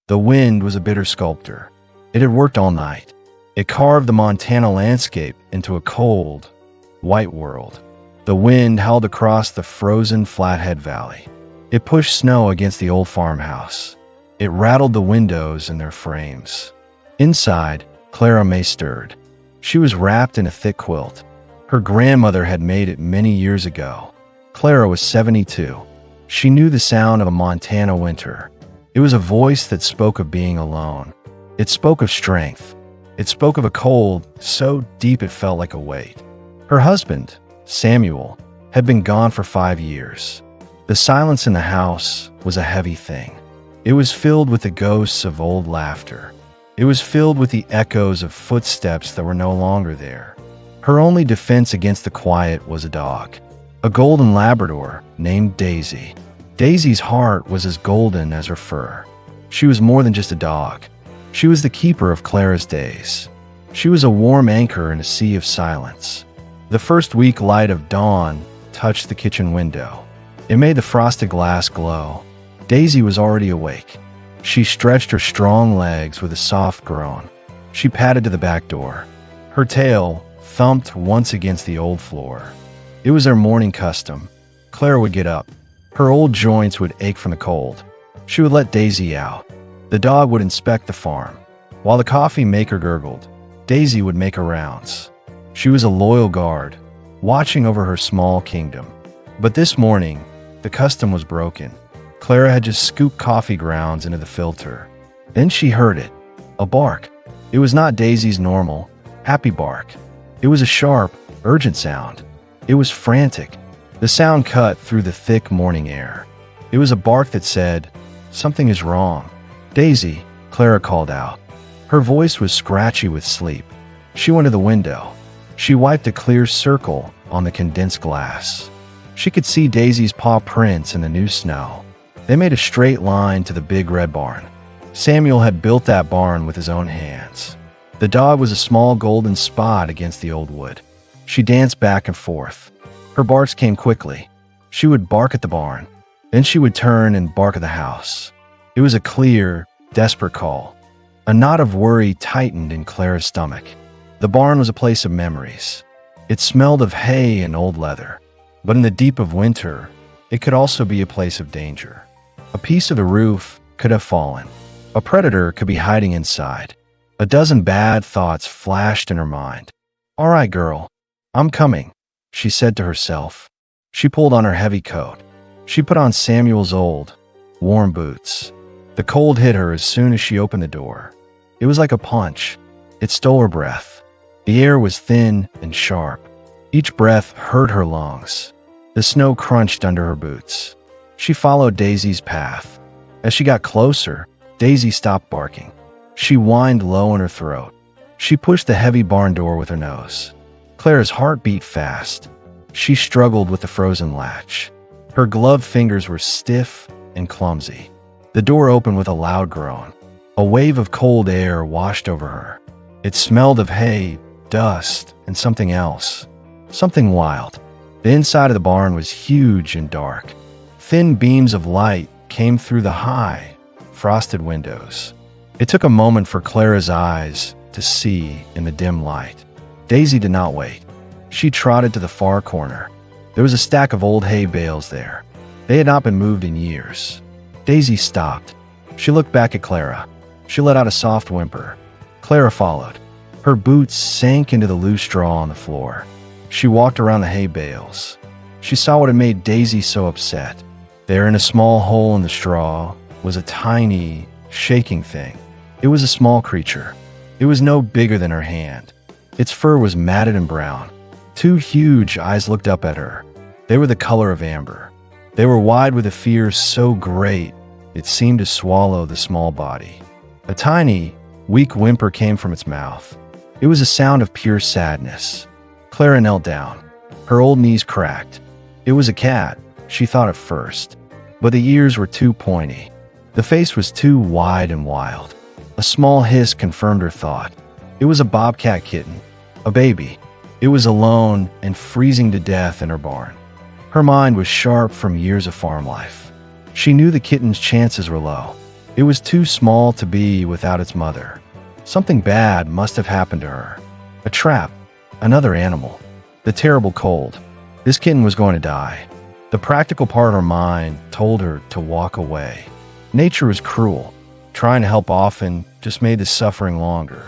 The wind was a bitter sculptor. It had worked all night. It carved the Montana landscape into a cold, white world. The wind howled across the frozen Flathead Valley. It pushed snow against the old farmhouse. It rattled the windows in their frames. Inside, Clara May stirred. She was wrapped in a thick quilt. Her grandmother had made it many years ago. Clara was 72. She knew the sound of a Montana winter. It was a voice that spoke of being alone. It spoke of strength. It spoke of a cold so deep it felt like a weight. Her husband, Samuel, had been gone for 5 years. The silence in the house was a heavy thing. It was filled with the ghosts of old laughter. It was filled with the echoes of footsteps that were no longer there. Her only defense against the quiet was a dog, a golden Labrador named Daisy. Daisy's heart was as golden as her fur. She was more than just a dog. She was the keeper of Clara's days. She was a warm anchor in a sea of silence. The first weak light of dawn touched the kitchen window. It made the frosted glass glow. Daisy was already awake. She stretched her strong legs with a soft groan. She padded to the back door. Her tail thumped once against the old floor. It was their morning custom. Clara would get up. Her old joints would ache from the cold. She would let Daisy out. The dog would inspect the farm. While the coffee maker gurgled, Daisy would make her rounds. She was a loyal guard, watching over her small kingdom. But this morning, the custom was broken. Clara had just scooped coffee grounds into the filter. Then she heard it, a bark. It was not Daisy's normal, happy bark. It was a sharp, urgent sound. It was frantic. The sound cut through the thick morning air. It was a bark that said, "Something is wrong." "Daisy," Clara called out. Her voice was scratchy with sleep. She went to the window. She wiped a clear circle on the condensed glass. She could see Daisy's paw prints in the new snow. They made a straight line to the big red barn. Samuel had built that barn with his own hands. The dog was a small golden spot against the old wood. She danced back and forth. Her barks came quickly. She would bark at the barn. Then she would turn and bark at the house. It was a clear, desperate call. A knot of worry tightened in Clara's stomach. The barn was a place of memories. It smelled of hay and old leather. But in the deep of winter, it could also be a place of danger. A piece of the roof could have fallen. A predator could be hiding inside. A dozen bad thoughts flashed in her mind. "All right, girl, I'm coming," she said to herself. She pulled on her heavy coat. She put on Samuel's old, warm boots. The cold hit her as soon as she opened the door. It was like a punch. It stole her breath. The air was thin and sharp. Each breath hurt her lungs. The snow crunched under her boots. She followed Daisy's path. As she got closer, Daisy stopped barking. She whined low in her throat. She pushed the heavy barn door with her nose. Clara's heart beat fast. She struggled with the frozen latch. Her gloved fingers were stiff and clumsy. The door opened with a loud groan. A wave of cold air washed over her. It smelled of hay, dust, and something else. Something wild. The inside of the barn was huge and dark. Thin beams of light came through the high, frosted windows. It took a moment for Clara's eyes to see in the dim light. Daisy did not wait. She trotted to the far corner. There was a stack of old hay bales there. They had not been moved in years. Daisy stopped. She looked back at Clara. She let out a soft whimper. Clara followed. Her boots sank into the loose straw on the floor. She walked around the hay bales. She saw what had made Daisy so upset. There in a small hole in the straw was a tiny, shaking thing. It was a small creature. It was no bigger than her hand. Its fur was matted and brown. Two huge eyes looked up at her. They were the color of amber. They were wide with a fear so great it seemed to swallow the small body. A tiny, weak whimper came from its mouth. It was a sound of pure sadness. Clara knelt down. Her old knees cracked. It was a cat, she thought at first, but the ears were too pointy. The face was too wide and wild. A small hiss confirmed her thought. It was a bobcat kitten, a baby. It was alone and freezing to death in her barn. Her mind was sharp from years of farm life. She knew the kitten's chances were low. It was too small to be without its mother. Something bad must have happened to her. A trap, another animal, the terrible cold. This kitten was going to die. The practical part of her mind told her to walk away. Nature was cruel. Trying to help often just made the suffering longer.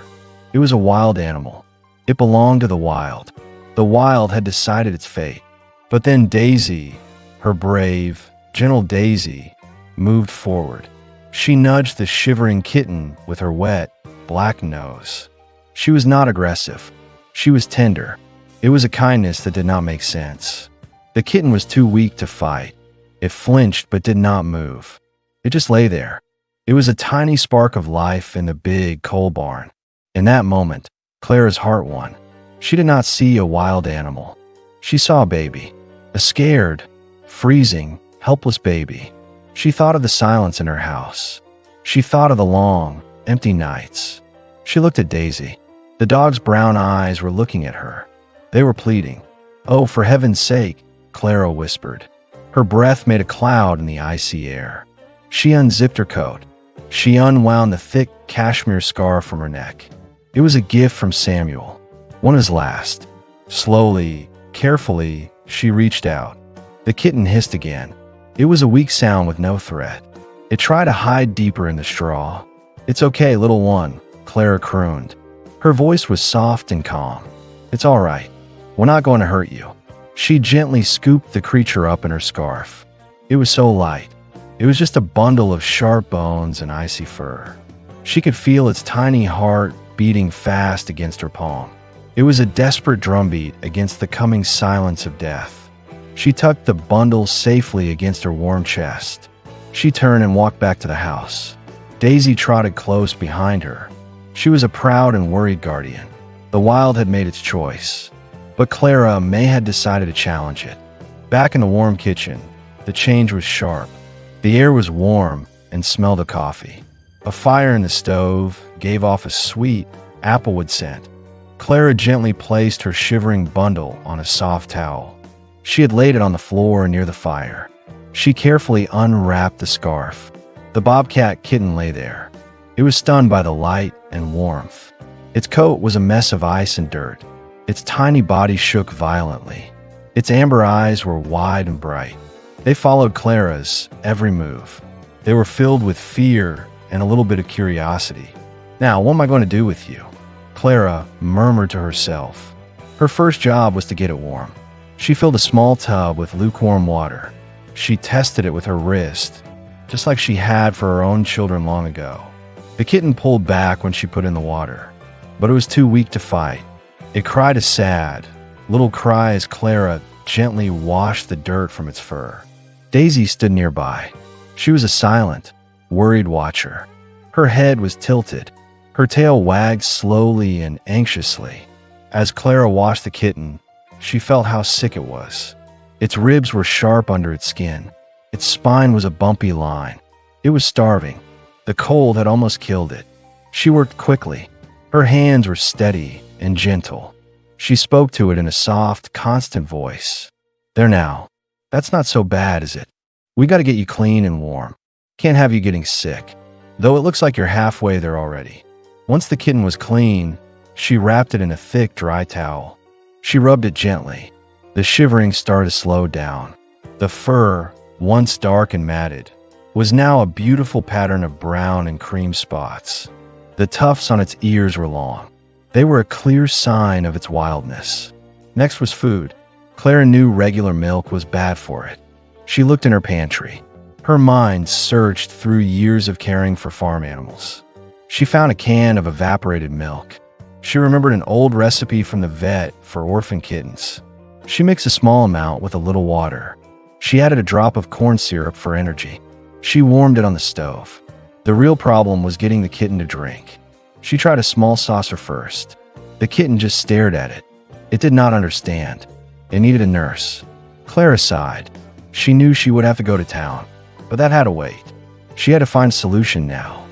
It was a wild animal. It belonged to the wild. The wild had decided its fate. But then Daisy, her brave, gentle Daisy, moved forward. She nudged the shivering kitten with her wet, black nose. She was not aggressive. She was tender. It was a kindness that did not make sense. The kitten was too weak to fight. It flinched but did not move. It just lay there. It was a tiny spark of life in the big coal barn. In that moment, Clara's heart won. She did not see a wild animal. She saw a baby. A scared, freezing, helpless baby. She thought of the silence in her house. She thought of the long, empty nights. She looked at Daisy. The dog's brown eyes were looking at her. They were pleading. "Oh, for heaven's sake," Clara whispered. Her breath made a cloud in the icy air. She unzipped her coat. She unwound the thick cashmere scarf from her neck. It was a gift from Samuel, one of his last. Slowly, carefully, she reached out. The kitten hissed again. It was a weak sound with no threat. It tried to hide deeper in the straw. "It's okay, little one," Clara crooned. Her voice was soft and calm. "It's all right. We're not going to hurt you." She gently scooped the creature up in her scarf. It was so light. It was just a bundle of sharp bones and icy fur. She could feel its tiny heart beating fast against her palm. It was a desperate drumbeat against the coming silence of death. She tucked the bundle safely against her warm chest. She turned and walked back to the house. Daisy trotted close behind her. She was a proud and worried guardian. The wild had made its choice, but Clara May had decided to challenge it. Back in the warm kitchen, the change was sharp. The air was warm and smelled of coffee. A fire in the stove gave off a sweet, applewood scent. Clara gently placed her shivering bundle on a soft towel. She had laid it on the floor near the fire. She carefully unwrapped the scarf. The bobcat kitten lay there. It was stunned by the light and warmth. Its coat was a mess of ice and dirt. Its tiny body shook violently. Its amber eyes were wide and bright. They followed Clara's every move. They were filled with fear and a little bit of curiosity. "Now, what am I going to do with you?" Clara murmured to herself. Her first job was to get it warm. She filled a small tub with lukewarm water. She tested it with her wrist, just like she had for her own children long ago. The kitten pulled back when she put in the water, but it was too weak to fight. It cried a sad, little cry as Clara gently washed the dirt from its fur. Daisy stood nearby. She was a silent, worried watcher. Her head was tilted. Her tail wagged slowly and anxiously. As Clara washed the kitten, she felt how sick it was. Its ribs were sharp under its skin. Its spine was a bumpy line. It was starving. The cold had almost killed it. She worked quickly. Her hands were steady and gentle. She spoke to it in a soft, constant voice. "There now. That's not so bad, is it? We got to get you clean and warm. Can't have you getting sick. Though it looks like you're halfway there already." Once the kitten was clean, she wrapped it in a thick, dry towel. She rubbed it gently. The shivering started to slow down. The fur, once dark and matted, was now a beautiful pattern of brown and cream spots. The tufts on its ears were long. They were a clear sign of its wildness. Next was food. Clara knew regular milk was bad for it. She looked in her pantry. Her mind searched through years of caring for farm animals. She found a can of evaporated milk. She remembered an old recipe from the vet for orphan kittens. She mixed a small amount with a little water. She added a drop of corn syrup for energy. She warmed it on the stove. The real problem was getting the kitten to drink. She tried a small saucer first. The kitten just stared at it. It did not understand. It needed a nurse. Clara sighed. She knew she would have to go to town, but that had to wait. She had to find a solution now.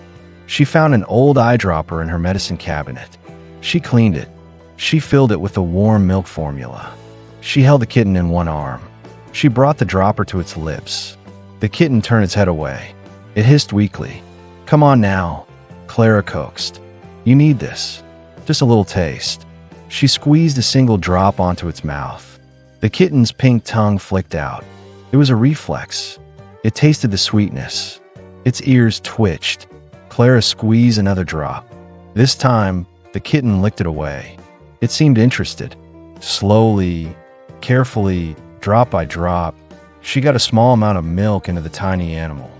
She found an old eyedropper in her medicine cabinet. She cleaned it. She filled it with the warm milk formula. She held the kitten in one arm. She brought the dropper to its lips. The kitten turned its head away. It hissed weakly. "Come on now," Clara coaxed. "You need this. Just a little taste." She squeezed a single drop onto its mouth. The kitten's pink tongue flicked out. It was a reflex. It tasted the sweetness. Its ears twitched. Clara squeezed another drop. This time, the kitten licked it away. It seemed interested. Slowly, carefully, drop by drop, she got a small amount of milk into the tiny animal.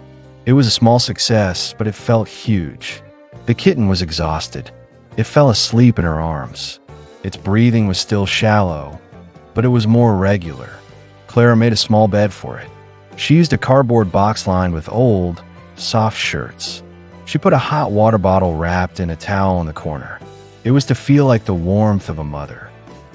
It was a small success, but it felt huge. The kitten was exhausted. It fell asleep in her arms. Its breathing was still shallow, but it was more regular. Clara made a small bed for it. She used a cardboard box lined with old, soft shirts. She put a hot water bottle wrapped in a towel in the corner. It was to feel like the warmth of a mother.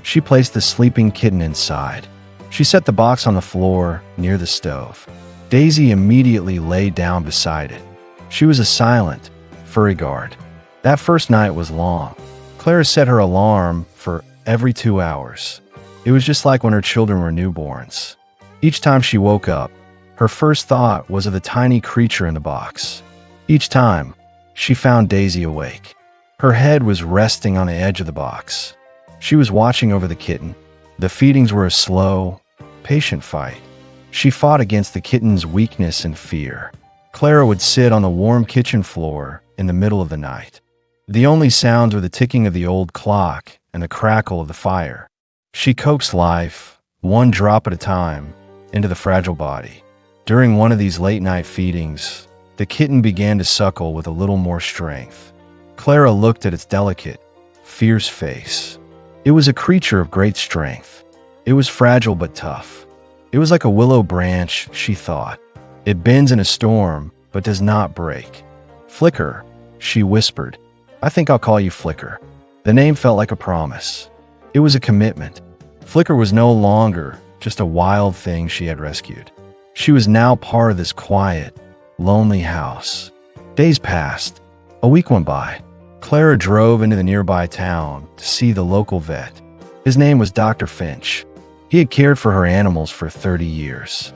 She placed the sleeping kitten inside. She set the box on the floor near the stove. Daisy immediately lay down beside it. She was a silent, furry guard. That first night was long. Clara set her alarm for every 2 hours. It was just like when her children were newborns. Each time she woke up, her first thought was of the tiny creature in the box. Each time, she found Daisy awake. Her head was resting on the edge of the box. She was watching over the kitten. The feedings were a slow, patient fight. She fought against the kitten's weakness and fear. Clara would sit on the warm kitchen floor in the middle of the night. The only sounds were the ticking of the old clock and the crackle of the fire. She coaxed life, one drop at a time, into the fragile body. During one of these late-night feedings, the kitten began to suckle with a little more strength. Clara looked at its delicate, fierce face. It was a creature of great strength. It was fragile but tough. It was like a willow branch, she thought. It bends in a storm, but does not break. "Flicker," she whispered. "I think I'll call you Flicker." The name felt like a promise. It was a commitment. Flicker was no longer just a wild thing she had rescued. She was now part of this quiet, lonely house. Days passed. A week went by. Clara drove into the nearby town to see the local vet. His name was Dr. Finch. He had cared for her animals for 30 years.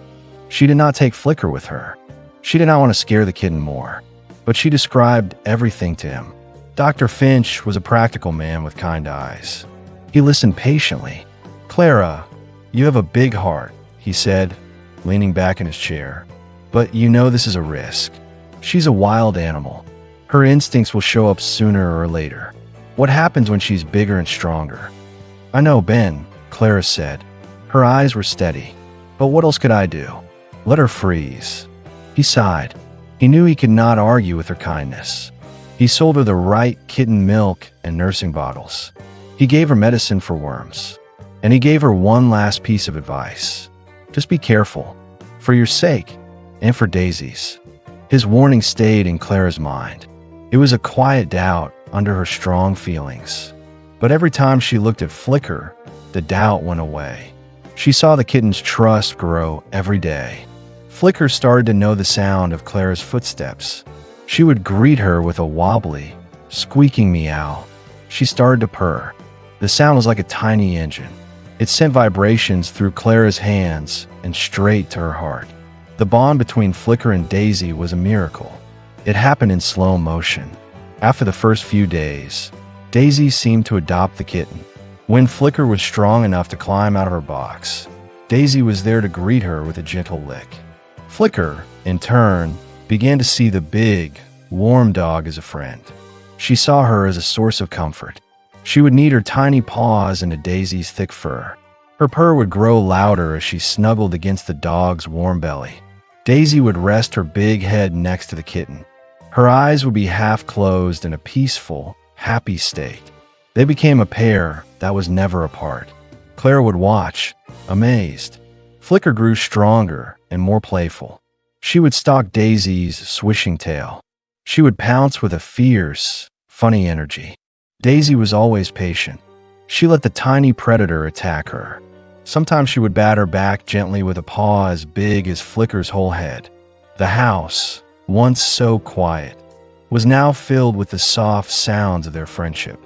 She did not take Flicker with her. She did not want to scare the kitten more, but she described everything to him. Dr. Finch was a practical man with kind eyes. He listened patiently. "Clara, you have a big heart," he said, leaning back in his chair. "But you know this is a risk. She's a wild animal. Her instincts will show up sooner or later. What happens when she's bigger and stronger?" "I know, Ben," Clara said. Her eyes were steady. "But what else could I do? Let her freeze." He sighed. He knew he could not argue with her kindness. He sold her the right kitten milk and nursing bottles. He gave her medicine for worms. And he gave her one last piece of advice. "Just be careful, for your sake and for Daisy's." His warning stayed in Clara's mind. It was a quiet doubt under her strong feelings. But every time she looked at Flicker, the doubt went away. She saw the kitten's trust grow every day. Flicker started to know the sound of Clara's footsteps. She would greet her with a wobbly, squeaking meow. She started to purr. The sound was like a tiny engine. It sent vibrations through Clara's hands and straight to her heart. The bond between Flicker and Daisy was a miracle. It happened in slow motion. After the first few days, Daisy seemed to adopt the kitten. When Flicker was strong enough to climb out of her box, Daisy was there to greet her with a gentle lick. Flicker, in turn, began to see the big, warm dog as a friend. She saw her as a source of comfort. She would knead her tiny paws into Daisy's thick fur. Her purr would grow louder as she snuggled against the dog's warm belly. Daisy would rest her big head next to the kitten. Her eyes would be half closed in a peaceful, happy state. They became a pair that was never apart. Clara would watch, amazed. Flicker grew stronger and more playful. She would stalk Daisy's swishing tail. She would pounce with a fierce, funny energy. Daisy was always patient. She let the tiny predator attack her. Sometimes she would bat her back gently with a paw as big as Flicker's whole head. The house, once so quiet, was now filled with the soft sounds of their friendship.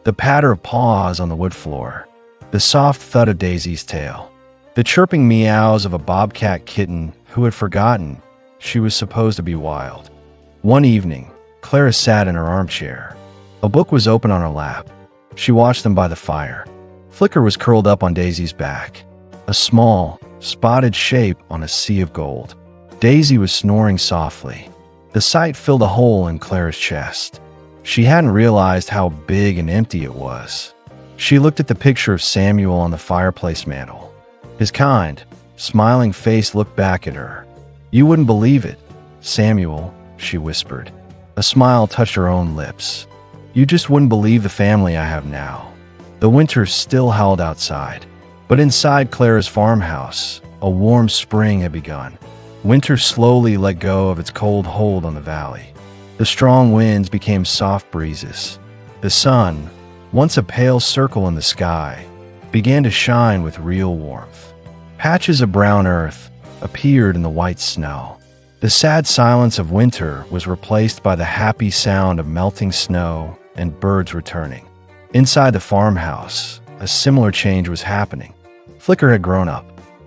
The patter of paws on the wood floor, the soft thud of Daisy's tail, the chirping meows of a bobcat kitten who had forgotten she was supposed to be wild. One evening, Clara sat in her armchair. A book was open on her lap. She watched them by the fire. Flicker was curled up on Daisy's back, a small, spotted shape on a sea of gold. Daisy was snoring softly. The sight filled a hole in Clara's chest. She hadn't realized how big and empty it was. She looked at the picture of Samuel on the fireplace mantel. His kind, smiling face looked back at her. "You wouldn't believe it, Samuel," she whispered. A smile touched her own lips. "You just wouldn't believe the family I have now." The winter still howled outside, but inside Clara's farmhouse, a warm spring had begun. Winter slowly let go of its cold hold on the valley. The strong winds became soft breezes. The sun, once a pale circle in the sky, began to shine with real warmth. Patches of brown earth appeared in the white snow. The sad silence of winter was replaced by the happy sound of melting snow and birds returning. Inside the farmhouse, a similar change was happening. Flicker had grown up.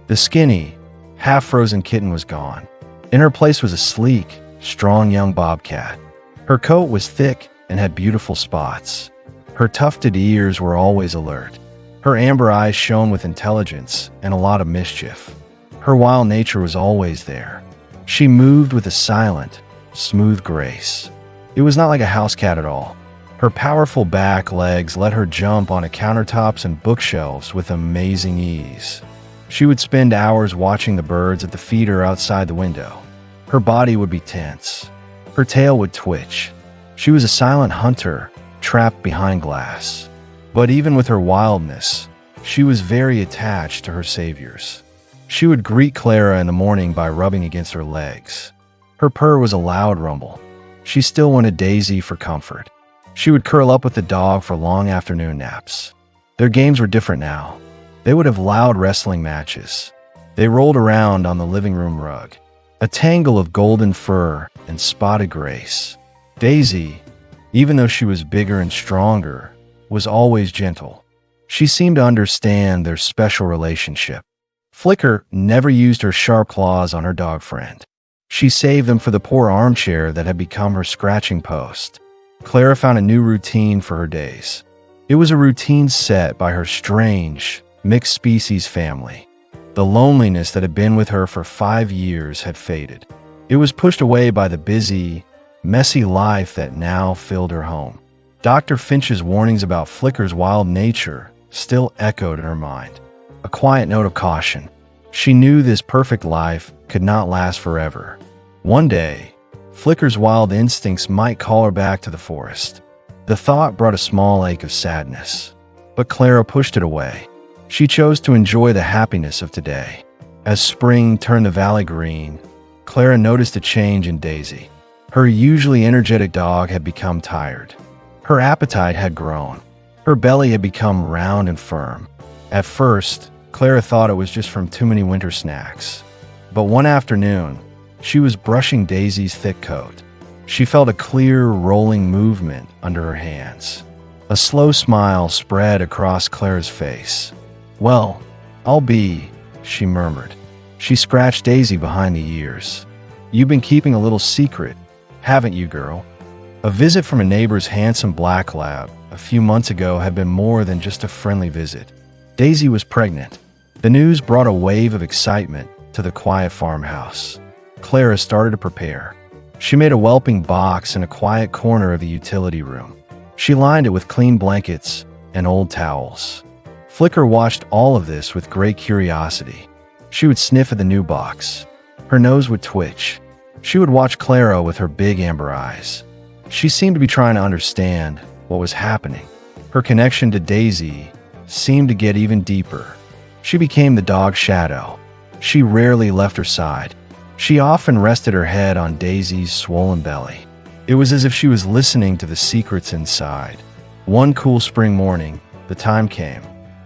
The skinny, half-frozen kitten was gone. In her place was a sleek, strong young bobcat. Her coat was thick and had beautiful spots. Her tufted ears were always alert. Her amber eyes shone with intelligence and a lot of mischief. Her wild nature was always there. She moved with a silent, smooth grace. It was not like a house cat at all. Her powerful back legs let her jump onto countertops and bookshelves with amazing ease. She would spend hours watching the birds at the feeder outside the window. Her body would be tense. Her tail would twitch. She was a silent hunter, trapped behind glass. But even with her wildness, she was very attached to her saviors. She would greet Clara in the morning by rubbing against her legs. Her purr was a loud rumble. She still wanted Daisy for comfort. She would curl up with the dog for long afternoon naps. Their games were different now. They would have loud wrestling matches. They rolled around on the living room rug, a tangle of golden fur and spotted grace. Daisy, even though she was bigger and stronger, was always gentle. She seemed to understand their special relationship. Flicker never used her sharp claws on her dog friend. She saved them for the poor armchair that had become her scratching post. Clara found a new routine for her days. It was a routine set by her strange, mixed-species family. The loneliness that had been with her for 5 years had faded. It was pushed away by the busy, messy life that now filled her home. Dr. Finch's warnings about Flicker's wild nature still echoed in her mind. A quiet note of caution. She knew this perfect life could not last forever. One day, Flicker's wild instincts might call her back to the forest. The thought brought a small ache of sadness, but Clara pushed it away. She chose to enjoy the happiness of today. As spring turned the valley green, Clara noticed a change in Daisy. Her usually energetic dog had become tired. Her appetite had grown. Her belly had become round and firm. At first, Clara thought it was just from too many winter snacks. But one afternoon, she was brushing Daisy's thick coat. She felt a clear, rolling movement under her hands. A slow smile spread across Clara's face. "Well, I'll be," she murmured. She scratched Daisy behind the ears. "You've been keeping a little secret, haven't you, girl?" A visit from a neighbor's handsome black lab a few months ago had been more than just a friendly visit. Daisy was pregnant. The news brought a wave of excitement to the quiet farmhouse. Clara started to prepare. She made a whelping box in a quiet corner of the utility room. She lined it with clean blankets and old towels. Flicker watched all of this with great curiosity. She would sniff at the new box. Her nose would twitch. She would watch Clara with her big amber eyes. She seemed to be trying to understand what was happening. Her connection to Daisy seemed to get even deeper. She became the dog's shadow. She rarely left her side. She often rested her head on Daisy's swollen belly. It was as if she was listening to the secrets inside. One cool spring morning, the time came.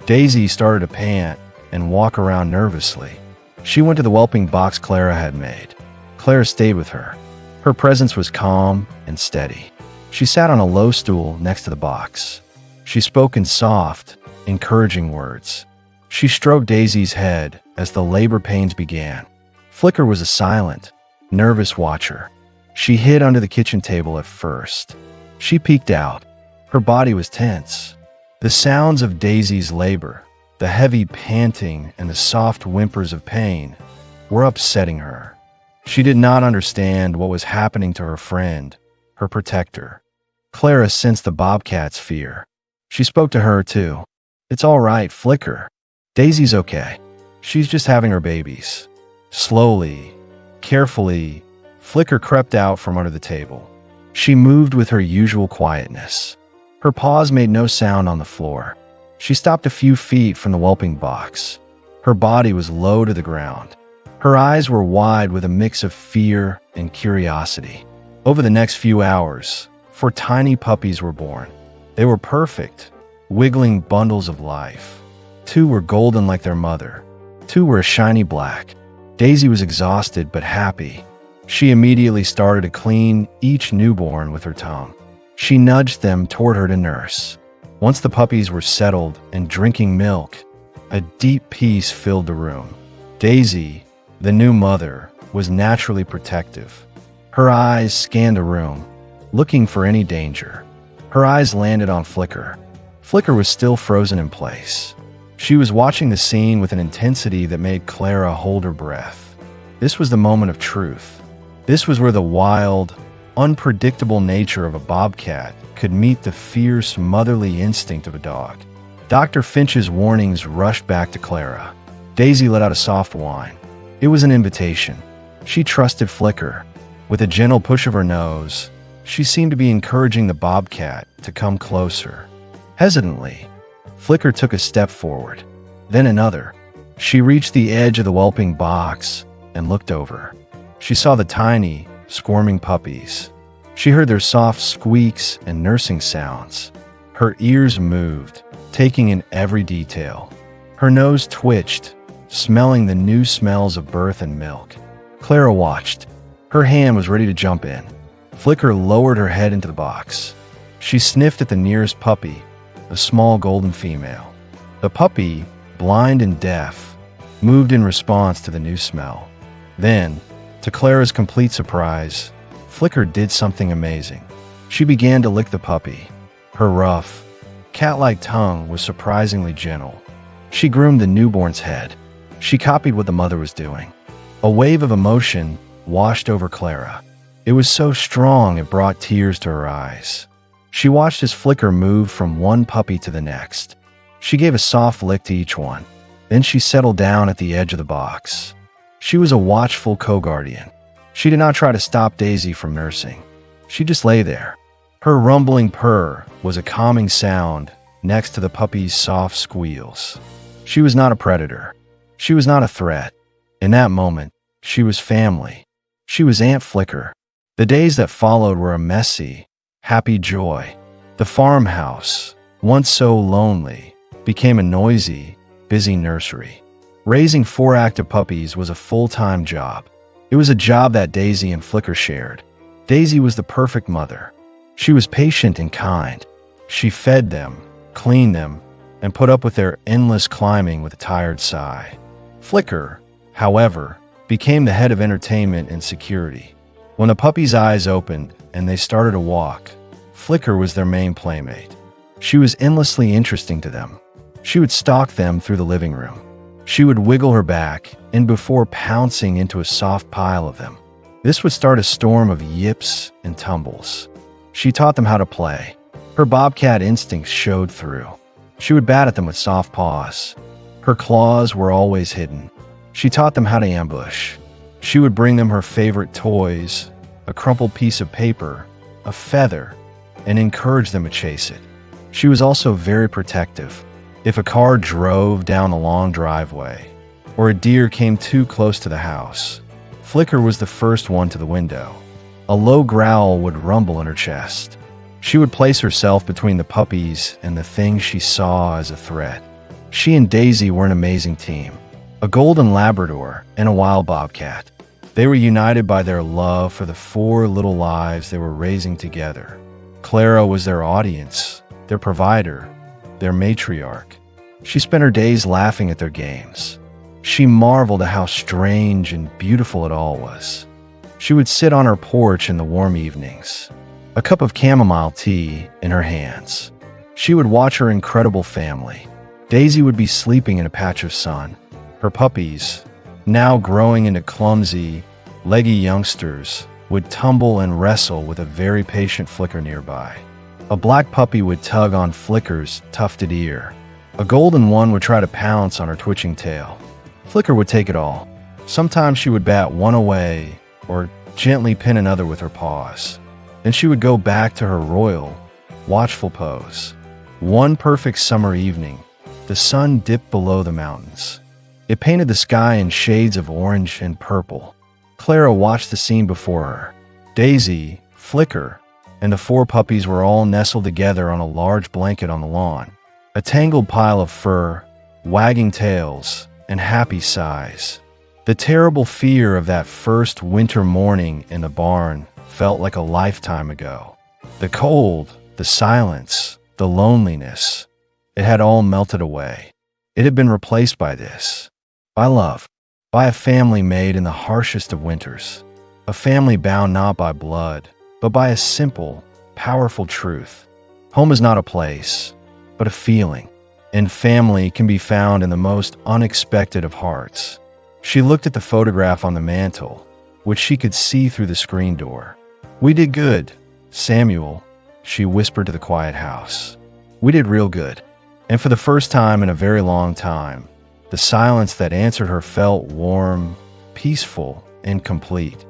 Daisy started to pant and walk around nervously. She went to the whelping box Clara had made. Clara stayed with her. Her presence was calm and steady. She sat on a low stool next to the box. She spoke in soft, encouraging words. She stroked Daisy's head as the labor pains began. Flicker was a silent, nervous watcher. She hid under the kitchen table at first. She peeked out. Her body was tense. The sounds of Daisy's labor, the heavy panting and the soft whimpers of pain, were upsetting her. She did not understand what was happening to her friend, her protector. Clara sensed the bobcat's fear. She spoke to her, too. "It's all right, Flicker. Daisy's okay. She's just having her babies." Slowly, carefully, Flicker crept out from under the table. She moved with her usual quietness. Her paws made no sound on the floor. She stopped a few feet from the whelping box. Her body was low to the ground. Her eyes were wide with a mix of fear and curiosity. Over the next few hours, 4 tiny puppies were born. They were perfect, wiggling bundles of life. 2 were golden like their mother. 2 were a shiny black. Daisy was exhausted but happy. She immediately started to clean each newborn with her tongue. She nudged them toward her to nurse. Once the puppies were settled and drinking milk, a deep peace filled the room. Daisy, the new mother, was naturally protective. Her eyes scanned the room, looking for any danger. Her eyes landed on Flicker. Flicker was still frozen in place. She was watching the scene with an intensity that made Clara hold her breath. This was the moment of truth. This was where the wild, unpredictable nature of a bobcat could meet the fierce, motherly instinct of a dog. Dr. Finch's warnings rushed back to Clara. Daisy let out a soft whine. It was an invitation. She trusted Flicker. With a gentle push of her nose, she seemed to be encouraging the bobcat to come closer. Hesitantly, Flicker took a step forward, then another. She reached the edge of the whelping box and looked over. She saw the tiny, squirming puppies. She heard their soft squeaks and nursing sounds. Her ears moved, taking in every detail. Her nose twitched, smelling the new smells of birth and milk. Clara watched. Her hand was ready to jump in. Flicker lowered her head into the box. She sniffed at the nearest puppy, a small golden female. The puppy, blind and deaf, moved in response to the new smell. Then, to Clara's complete surprise, Flicker did something amazing. She began to lick the puppy. Her rough, cat-like tongue was surprisingly gentle. She groomed the newborn's head. She copied what the mother was doing. A wave of emotion washed over Clara. It was so strong it brought tears to her eyes. She watched as Flicker moved from one puppy to the next. She gave a soft lick to each one. Then she settled down at the edge of the box. She was a watchful co-guardian. She did not try to stop Daisy from nursing. She just lay there. Her rumbling purr was a calming sound next to the puppy's soft squeals. She was not a predator. She was not a threat. In that moment, she was family. She was Aunt Flicker. The days that followed were a messy, happy joy. The farmhouse, once so lonely, became a noisy, busy nursery. Raising 4 active puppies was a full-time job. It was a job that Daisy and Flicker shared. Daisy was the perfect mother. She was patient and kind. She fed them, cleaned them, and put up with their endless climbing with a tired sigh. Flicker, however, became the head of entertainment and security. When the puppies' eyes opened and they started to walk, Flicker was their main playmate. She was endlessly interesting to them. She would stalk them through the living room. She would wiggle her back, and before pouncing into a soft pile of them, this would start a storm of yips and tumbles. She taught them how to play. Her bobcat instincts showed through. She would bat at them with soft paws. Her claws were always hidden. She taught them how to ambush. She would bring them her favorite toys, a crumpled piece of paper, a feather, and encourage them to chase it. She was also very protective. If a car drove down a long driveway, or a deer came too close to the house, Flicker was the first one to the window. A low growl would rumble in her chest. She would place herself between the puppies and the things she saw as a threat. She and Daisy were an amazing team, a golden Labrador and a wild bobcat. They were united by their love for the 4 little lives they were raising together. Clara was their audience, their provider, their matriarch. She spent her days laughing at their games. She marveled at how strange and beautiful it all was. She would sit on her porch in the warm evenings, a cup of chamomile tea in her hands. She would watch her incredible family. Daisy would be sleeping in a patch of sun. Her puppies, now growing into clumsy, leggy youngsters, would tumble and wrestle with a very patient Flicker nearby. A black puppy would tug on Flicker's tufted ear. A golden one would try to pounce on her twitching tail. Flicker would take it all. Sometimes she would bat one away or gently pin another with her paws. Then she would go back to her royal, watchful pose. One perfect summer evening, the sun dipped below the mountains. It painted the sky in shades of orange and purple. Clara watched the scene before her. Daisy, Flicker, and the 4 puppies were all nestled together on a large blanket on the lawn. A tangled pile of fur, wagging tails, and happy sighs. The terrible fear of that first winter morning in the barn felt like a lifetime ago. The cold, the silence, the loneliness, it had all melted away. It had been replaced by this, by love, by a family made in the harshest of winters, a family bound not by blood, but by a simple, powerful truth. Home is not a place, but a feeling, and family can be found in the most unexpected of hearts. She looked at the photograph on the mantel, which she could see through the screen door. "We did good, Samuel," she whispered to the quiet house. "We did real good." And for the first time in a very long time, the silence that answered her felt warm, peaceful, and complete.